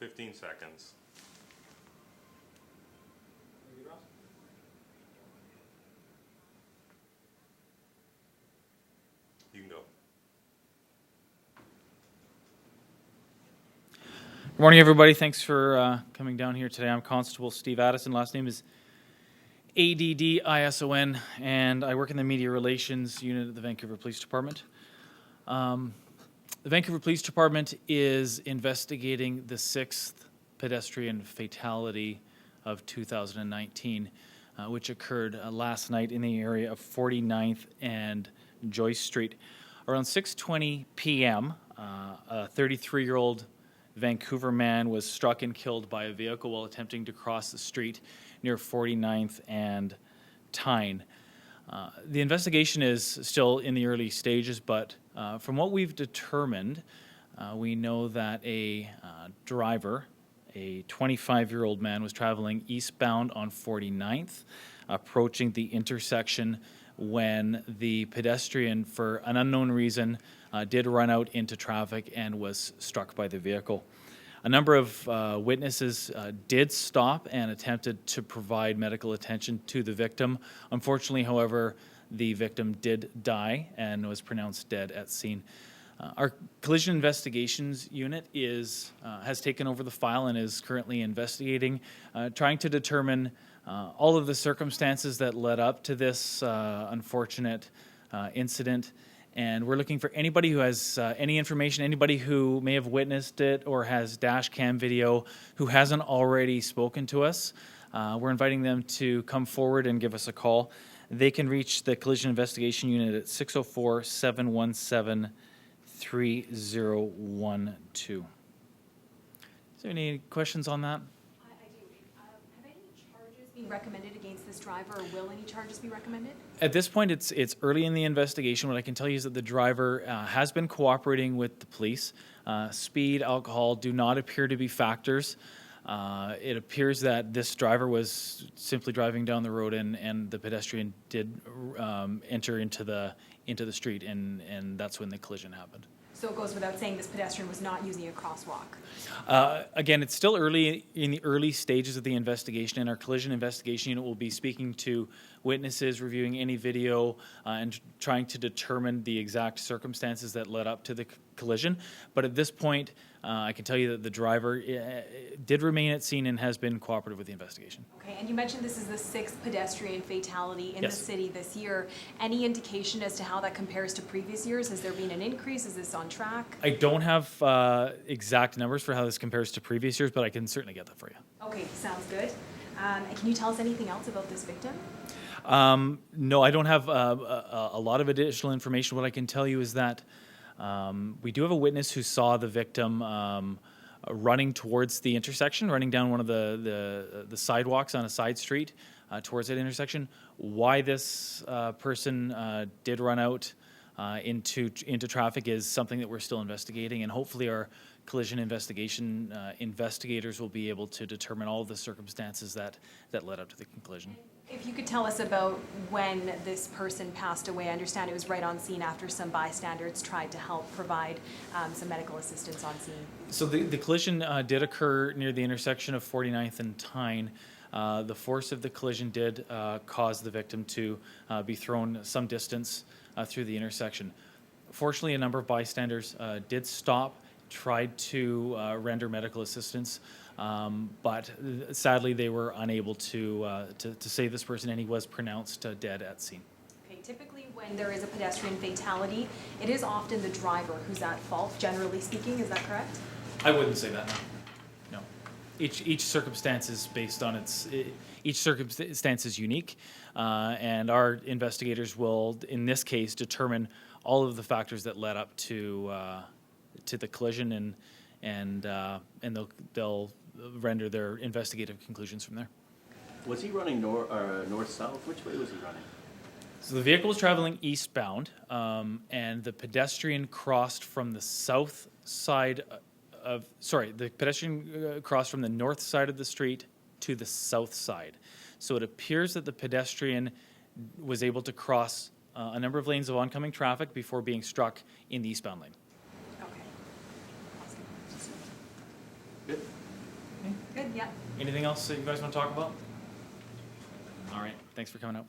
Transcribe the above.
15 seconds. You can go. Good morning, everybody. Thanks for coming down here today. I'm Constable Steve Addison. Last name is Addison, and I work in the Media Relations Unit at the Vancouver Police Department. The Vancouver Police Department is investigating the 6th pedestrian fatality of 2019, which occurred last night in the area of 49th and Joyce Street. Around 6:20 p.m., a 33-year-old Vancouver man was struck and killed by a vehicle while attempting to cross the street near 49th and Tyne. The investigation is still in the early stages, but from what we've determined, we know that a driver, a 25-year-old man, was traveling eastbound on 49th, approaching the intersection when the pedestrian, for an unknown reason, did run out into traffic and was struck by the vehicle. A number of witnesses did stop and attempted to provide medical attention to the victim. Unfortunately, however, the victim did die and was pronounced dead at scene. Our collision investigations unit has taken over the file and is currently investigating, trying to determine all of the circumstances that led up to this unfortunate incident. And we're looking for anybody who has any information, anybody who may have witnessed it or has dash cam video who hasn't already spoken to us. We're inviting them to come forward and give us a call. They can reach the Collision Investigation Unit at 604-717-3012. Is there any questions on that? Being recommended against this driver, or will any charges be recommended? At this point, it's early in the investigation. What I can tell you is that the driver has been cooperating with the police. Speed, alcohol do not appear to be factors. It appears that this driver was simply driving down the road, and the pedestrian did enter into the street, and that's when the collision happened. So it goes without saying this pedestrian was not using a crosswalk. Again, it's still early in the early stages of the investigation, and our collision investigation unit will be speaking to witnesses, reviewing any video, and trying to determine the exact circumstances that led up to the collision. But at this point, I can tell you that the driver did remain at scene and has been cooperative with the investigation. Okay, and you mentioned this is the 6th pedestrian fatality in the city this year. Any indication as to how that compares to previous years? Has there been an increase? Is this on track? I don't have exact numbers for how this compares to previous years, but I can certainly get that for you. Okay, sounds good. And can you tell us anything else about this victim? No, I don't have a lot of additional information. What I can tell you is that we do have a witness who saw the victim running towards the intersection, running down one of the sidewalks on a side street towards that intersection. Why this person did run out into traffic is something that we're still investigating, and hopefully our collision investigation investigators will be able to determine all of the circumstances that led up to the collision. If you could tell us about when this person passed away. I understand it was right on scene after some bystanders tried to help provide some medical assistance on scene. So the collision did occur near the intersection of 49th and Tyne. The force of the collision did cause the victim to be thrown some distance through the intersection. Fortunately, a number of bystanders did stop, tried to render medical assistance, but sadly they were unable to save this person, and he was pronounced dead at scene. Okay, typically when there is a pedestrian fatality, it is often the driver who's at fault, generally speaking. Is that correct? I wouldn't say that, no. Each circumstance is based on each circumstance is unique, and our investigators will, in this case, determine all of the factors that led up to the collision, and they'll render their investigative conclusions from there. Was he running north-south? Which way was he running? So the vehicle was traveling eastbound, and the pedestrian crossed from the south side the pedestrian crossed from the north side of the street to the south side. So it appears that the pedestrian was able to cross a number of lanes of oncoming traffic before being struck in the eastbound lane. Okay. Good. Yeah. Anything else that you guys want to talk about? All right, thanks for coming out.